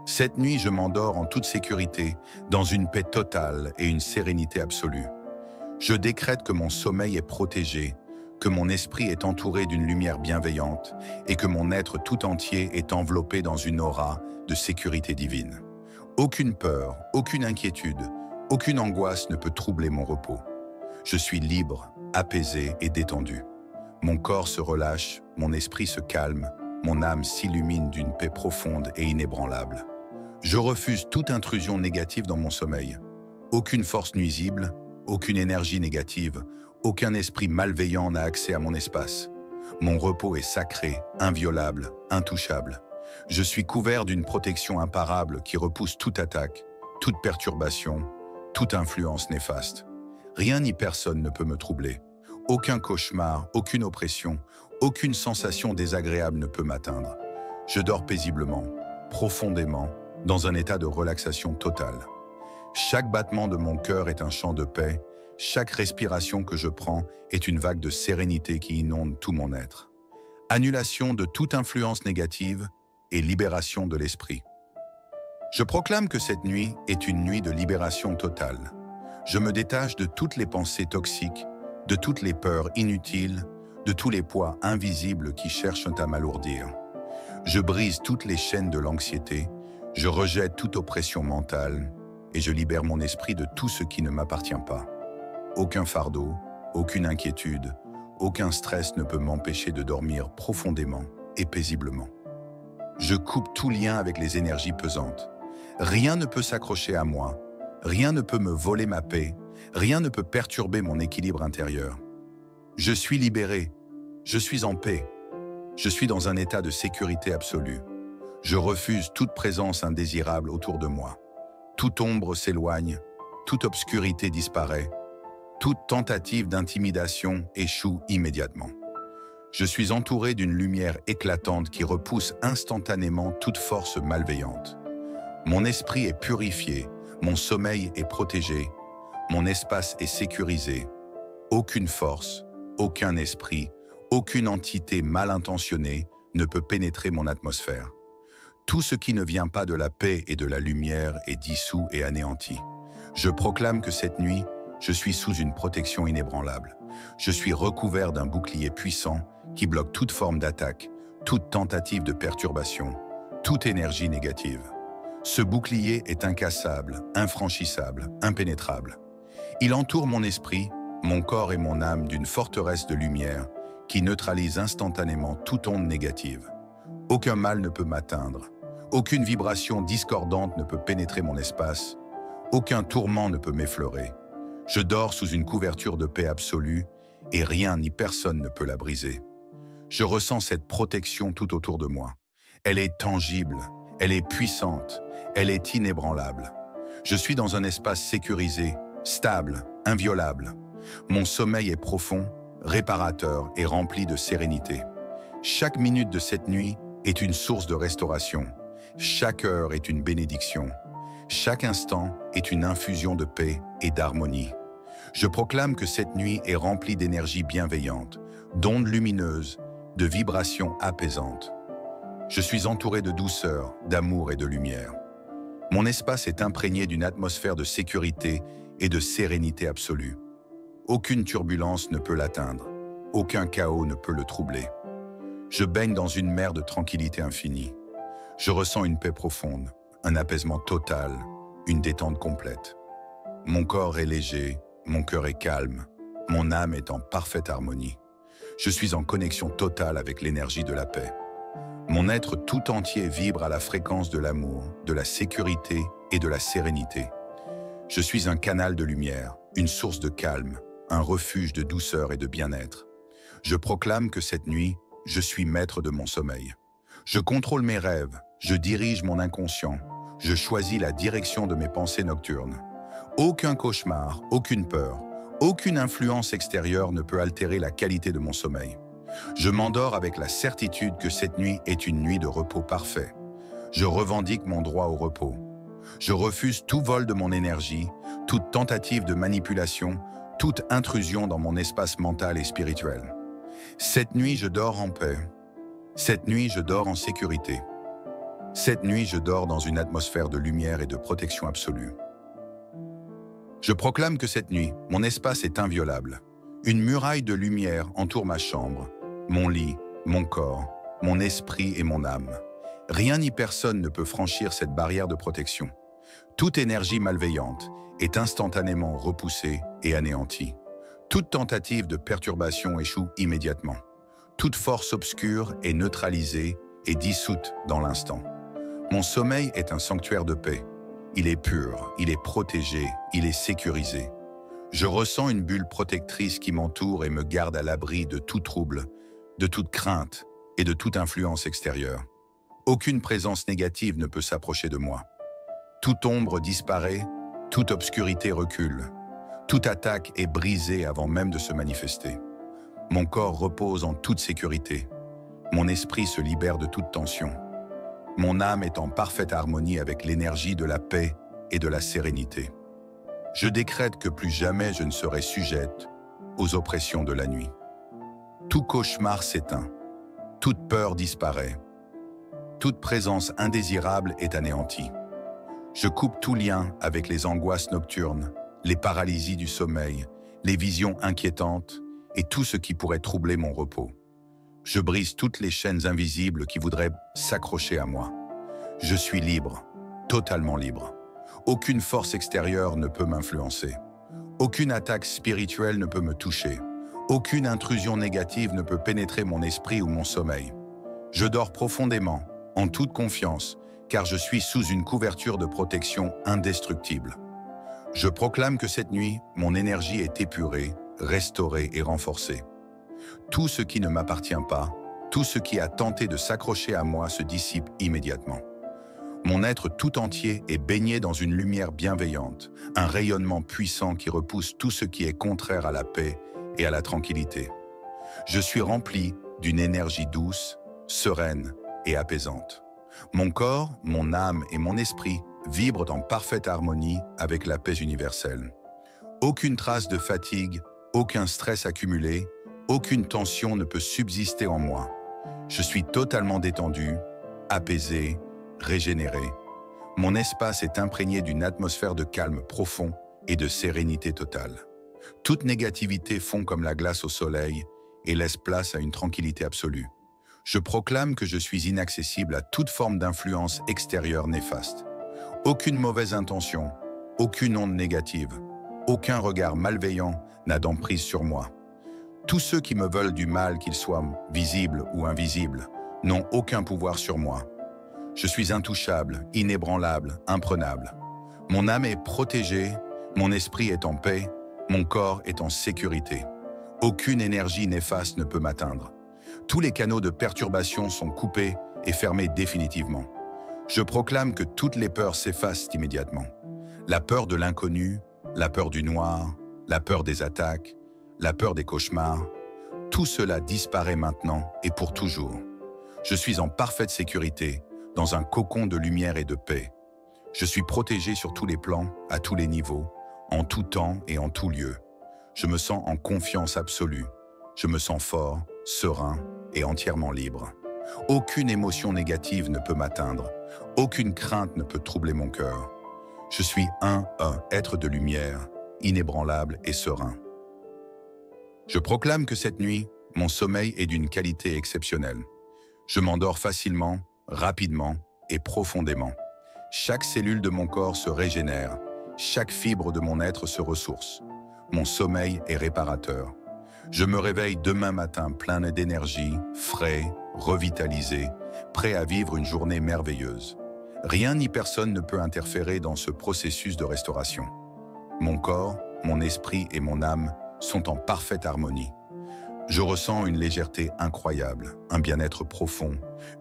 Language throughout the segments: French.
Cette nuit, je m'endors en toute sécurité, dans une paix totale et une sérénité absolue. Je décrète que mon sommeil est protégé, que mon esprit est entouré d'une lumière bienveillante et que mon être tout entier est enveloppé dans une aura de sécurité divine. Aucune peur, aucune inquiétude, aucune angoisse ne peut troubler mon repos. Je suis libre, apaisé et détendu. Mon corps se relâche, mon esprit se calme, mon âme s'illumine d'une paix profonde et inébranlable. Je refuse toute intrusion négative dans mon sommeil. Aucune force nuisible, aucune énergie négative, aucun esprit malveillant n'a accès à mon espace. Mon repos est sacré, inviolable, intouchable. Je suis couvert d'une protection imparable qui repousse toute attaque, toute perturbation, toute influence néfaste. Rien ni personne ne peut me troubler. Aucun cauchemar, aucune oppression, aucune sensation désagréable ne peut m'atteindre. Je dors paisiblement, profondément, dans un état de relaxation totale. Chaque battement de mon cœur est un chant de paix, chaque respiration que je prends est une vague de sérénité qui inonde tout mon être. Annulation de toute influence négative et libération de l'esprit. Je proclame que cette nuit est une nuit de libération totale. Je me détache de toutes les pensées toxiques, de toutes les peurs inutiles, de tous les poids invisibles qui cherchent à m'alourdir. Je brise toutes les chaînes de l'anxiété, je rejette toute oppression mentale et je libère mon esprit de tout ce qui ne m'appartient pas. Aucun fardeau, aucune inquiétude, aucun stress ne peut m'empêcher de dormir profondément et paisiblement. Je coupe tout lien avec les énergies pesantes. Rien ne peut s'accrocher à moi, rien ne peut me voler ma paix, rien ne peut perturber mon équilibre intérieur. Je suis libéré, je suis en paix, je suis dans un état de sécurité absolue. Je refuse toute présence indésirable autour de moi. Toute ombre s'éloigne, toute obscurité disparaît, toute tentative d'intimidation échoue immédiatement. Je suis entouré d'une lumière éclatante qui repousse instantanément toute force malveillante. Mon esprit est purifié, mon sommeil est protégé, mon espace est sécurisé. Aucune force, aucun esprit, aucune entité mal intentionnée ne peut pénétrer mon atmosphère. Tout ce qui ne vient pas de la paix et de la lumière est dissous et anéanti. Je proclame que cette nuit, je suis sous une protection inébranlable. Je suis recouvert d'un bouclier puissant qui bloque toute forme d'attaque, toute tentative de perturbation, toute énergie négative. Ce bouclier est incassable, infranchissable, impénétrable. Il entoure mon esprit, mon corps et mon âme d'une forteresse de lumière qui neutralise instantanément toute onde négative. Aucun mal ne peut m'atteindre. Aucune vibration discordante ne peut pénétrer mon espace. Aucun tourment ne peut m'effleurer. Je dors sous une couverture de paix absolue et rien ni personne ne peut la briser. Je ressens cette protection tout autour de moi. Elle est tangible, elle est puissante, elle est inébranlable. Je suis dans un espace sécurisé, stable, inviolable. Mon sommeil est profond, réparateur et rempli de sérénité. Chaque minute de cette nuit est une source de restauration. Chaque heure est une bénédiction. Chaque instant est une infusion de paix et d'harmonie. Je proclame que cette nuit est remplie d'énergie bienveillante, d'ondes lumineuses, de vibrations apaisantes. Je suis entouré de douceur, d'amour et de lumière. Mon espace est imprégné d'une atmosphère de sécurité et de sérénité absolue. Aucune turbulence ne peut l'atteindre, aucun chaos ne peut le troubler. Je baigne dans une mer de tranquillité infinie. Je ressens une paix profonde, un apaisement total, une détente complète. Mon corps est léger, mon cœur est calme, mon âme est en parfaite harmonie. Je suis en connexion totale avec l'énergie de la paix. Mon être tout entier vibre à la fréquence de l'amour, de la sécurité et de la sérénité. Je suis un canal de lumière, une source de calme, un refuge de douceur et de bien-être. Je proclame que cette nuit, je suis maître de mon sommeil. Je contrôle mes rêves, je dirige mon inconscient, je choisis la direction de mes pensées nocturnes. Aucun cauchemar, aucune peur, aucune influence extérieure ne peut altérer la qualité de mon sommeil. Je m'endors avec la certitude que cette nuit est une nuit de repos parfait. Je revendique mon droit au repos. Je refuse tout vol de mon énergie, toute tentative de manipulation, toute intrusion dans mon espace mental et spirituel. Cette nuit, je dors en paix. Cette nuit, je dors en sécurité. Cette nuit, je dors dans une atmosphère de lumière et de protection absolue. Je proclame que cette nuit, mon espace est inviolable. Une muraille de lumière entoure ma chambre, mon lit, mon corps, mon esprit et mon âme. Rien ni personne ne peut franchir cette barrière de protection. Toute énergie malveillante est instantanément repoussée et anéantie. Toute tentative de perturbation échoue immédiatement. Toute force obscure est neutralisée et dissoute dans l'instant. Mon sommeil est un sanctuaire de paix. Il est pur, il est protégé, il est sécurisé. Je ressens une bulle protectrice qui m'entoure et me garde à l'abri de tout trouble, de toute crainte et de toute influence extérieure. Aucune présence négative ne peut s'approcher de moi. Toute ombre disparaît, toute obscurité recule. Toute attaque est brisée avant même de se manifester. Mon corps repose en toute sécurité. Mon esprit se libère de toute tension. Mon âme est en parfaite harmonie avec l'énergie de la paix et de la sérénité. Je décrète que plus jamais je ne serai sujette aux oppressions de la nuit. Tout cauchemar s'éteint. Toute peur disparaît. Toute présence indésirable est anéantie. Je coupe tout lien avec les angoisses nocturnes, les paralysies du sommeil, les visions inquiétantes et tout ce qui pourrait troubler mon repos. Je brise toutes les chaînes invisibles qui voudraient s'accrocher à moi. Je suis libre, totalement libre. Aucune force extérieure ne peut m'influencer. Aucune attaque spirituelle ne peut me toucher. Aucune intrusion négative ne peut pénétrer mon esprit ou mon sommeil. Je dors profondément, en toute confiance, car je suis sous une couverture de protection indestructible. Je proclame que cette nuit, mon énergie est épurée, restaurée et renforcée. Tout ce qui ne m'appartient pas, tout ce qui a tenté de s'accrocher à moi se dissipe immédiatement. Mon être tout entier est baigné dans une lumière bienveillante, un rayonnement puissant qui repousse tout ce qui est contraire à la paix et à la tranquillité. Je suis rempli d'une énergie douce, sereine et apaisante. Mon corps, mon âme et mon esprit vibrent en parfaite harmonie avec la paix universelle. Aucune trace de fatigue, aucun stress accumulé, aucune tension ne peut subsister en moi. Je suis totalement détendu, apaisé, régénéré. Mon espace est imprégné d'une atmosphère de calme profond et de sérénité totale. Toute négativité fond comme la glace au soleil et laisse place à une tranquillité absolue. Je proclame que je suis inaccessible à toute forme d'influence extérieure néfaste. Aucune mauvaise intention, aucune onde négative, aucun regard malveillant n'a d'emprise sur moi. Tous ceux qui me veulent du mal, qu'ils soient visibles ou invisibles, n'ont aucun pouvoir sur moi. Je suis intouchable, inébranlable, imprenable. Mon âme est protégée, mon esprit est en paix, mon corps est en sécurité. Aucune énergie néfaste ne peut m'atteindre. Tous les canaux de perturbation sont coupés et fermés définitivement. Je proclame que toutes les peurs s'effacent immédiatement. La peur de l'inconnu, la peur du noir, la peur des attaques, la peur des cauchemars, tout cela disparaît maintenant et pour toujours. Je suis en parfaite sécurité, dans un cocon de lumière et de paix. Je suis protégé sur tous les plans, à tous les niveaux, en tout temps et en tout lieu. Je me sens en confiance absolue. Je me sens fort, serein et entièrement libre. Aucune émotion négative ne peut m'atteindre. Aucune crainte ne peut troubler mon cœur. Je suis un être de lumière, inébranlable et serein. Je proclame que cette nuit, mon sommeil est d'une qualité exceptionnelle. Je m'endors facilement, rapidement et profondément. Chaque cellule de mon corps se régénère. Chaque fibre de mon être se ressource. Mon sommeil est réparateur. Je me réveille demain matin plein d'énergie, frais, revitalisé, prêt à vivre une journée merveilleuse. Rien ni personne ne peut interférer dans ce processus de restauration. Mon corps, mon esprit et mon âme sont en parfaite harmonie. Je ressens une légèreté incroyable, un bien-être profond,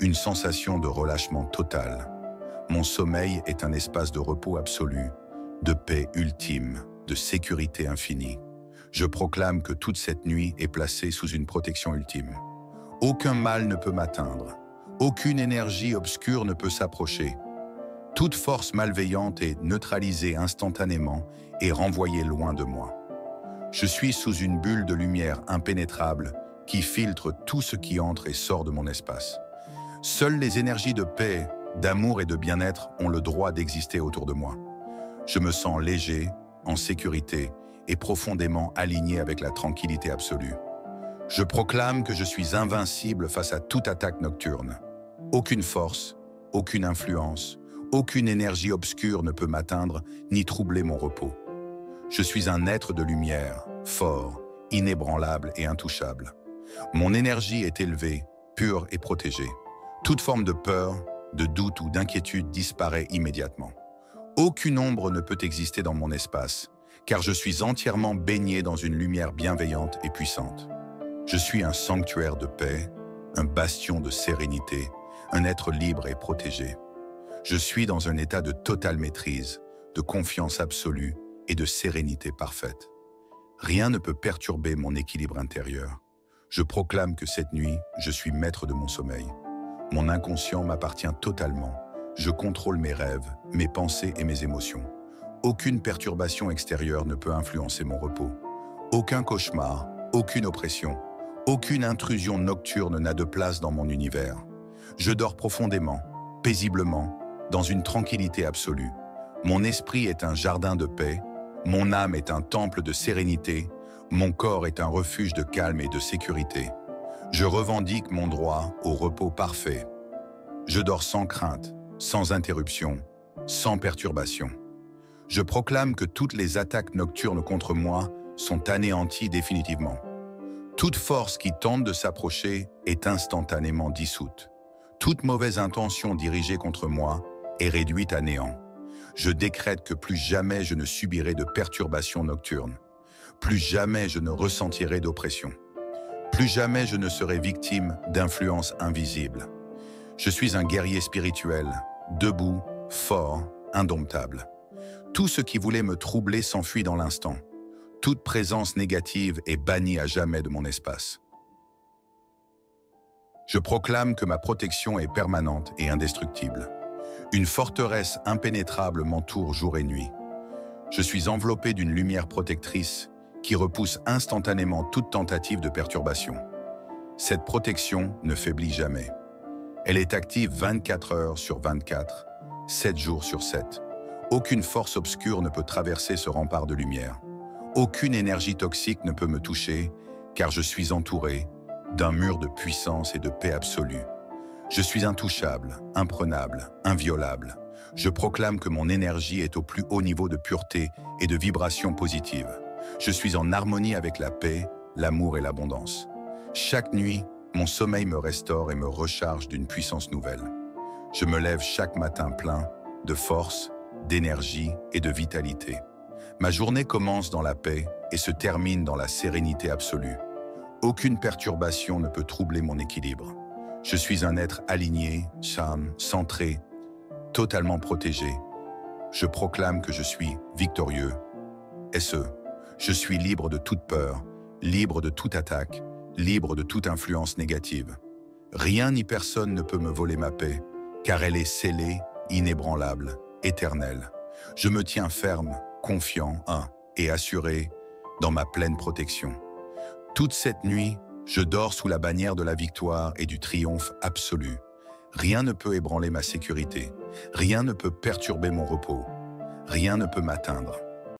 une sensation de relâchement total. Mon sommeil est un espace de repos absolu, de paix ultime, de sécurité infinie. Je proclame que toute cette nuit est placée sous une protection ultime. Aucun mal ne peut m'atteindre. Aucune énergie obscure ne peut s'approcher. Toute force malveillante est neutralisée instantanément et renvoyée loin de moi. Je suis sous une bulle de lumière impénétrable qui filtre tout ce qui entre et sort de mon espace. Seules les énergies de paix, d'amour et de bien-être ont le droit d'exister autour de moi. Je me sens léger, en sécurité et profondément aligné avec la tranquillité absolue. Je proclame que je suis invincible face à toute attaque nocturne. Aucune force, aucune influence, aucune énergie obscure ne peut m'atteindre ni troubler mon repos. Je suis un être de lumière, fort, inébranlable et intouchable. Mon énergie est élevée, pure et protégée. Toute forme de peur, de doute ou d'inquiétude disparaît immédiatement. Aucune ombre ne peut exister dans mon espace, car je suis entièrement baigné dans une lumière bienveillante et puissante. Je suis un sanctuaire de paix, un bastion de sérénité, un être libre et protégé. Je suis dans un état de totale maîtrise, de confiance absolue et de sérénité parfaite. Rien ne peut perturber mon équilibre intérieur. Je proclame que cette nuit, je suis maître de mon sommeil. Mon inconscient m'appartient totalement. Je contrôle mes rêves, mes pensées et mes émotions. Aucune perturbation extérieure ne peut influencer mon repos. Aucun cauchemar, aucune oppression, aucune intrusion nocturne n'a de place dans mon univers. Je dors profondément, paisiblement, dans une tranquillité absolue. Mon esprit est un jardin de paix, mon âme est un temple de sérénité, mon corps est un refuge de calme et de sécurité. Je revendique mon droit au repos parfait. Je dors sans crainte, sans interruption, sans perturbation. Je proclame que toutes les attaques nocturnes contre moi sont anéanties définitivement. Toute force qui tente de s'approcher est instantanément dissoute. Toute mauvaise intention dirigée contre moi est réduite à néant. Je décrète que plus jamais je ne subirai de perturbations nocturnes. Plus jamais je ne ressentirai d'oppression. Plus jamais je ne serai victime d'influences invisibles. Je suis un guerrier spirituel, debout, fort, indomptable. Tout ce qui voulait me troubler s'enfuit dans l'instant. Toute présence négative est bannie à jamais de mon espace. Je proclame que ma protection est permanente et indestructible. Une forteresse impénétrable m'entoure jour et nuit. Je suis enveloppé d'une lumière protectrice qui repousse instantanément toute tentative de perturbation. Cette protection ne faiblit jamais. Elle est active 24 heures sur 24, 7 jours sur 7. Aucune force obscure ne peut traverser ce rempart de lumière. Aucune énergie toxique ne peut me toucher, car je suis entouré d'un mur de puissance et de paix absolue. Je suis intouchable, imprenable, inviolable. Je proclame que mon énergie est au plus haut niveau de pureté et de vibration positive. Je suis en harmonie avec la paix, l'amour et l'abondance. Chaque nuit, mon sommeil me restaure et me recharge d'une puissance nouvelle. Je me lève chaque matin plein de force, d'énergie et de vitalité. Ma journée commence dans la paix et se termine dans la sérénité absolue. Aucune perturbation ne peut troubler mon équilibre. Je suis un être aligné, calme, centré, totalement protégé. Je proclame que je suis victorieux. Je suis libre de toute peur, libre de toute attaque, libre de toute influence négative. Rien ni personne ne peut me voler ma paix, car elle est scellée, inébranlable, éternelle. Je me tiens ferme, confiant, et assuré dans ma pleine protection. Toute cette nuit, je dors sous la bannière de la victoire et du triomphe absolu. Rien ne peut ébranler ma sécurité, rien ne peut perturber mon repos, rien ne peut m'atteindre.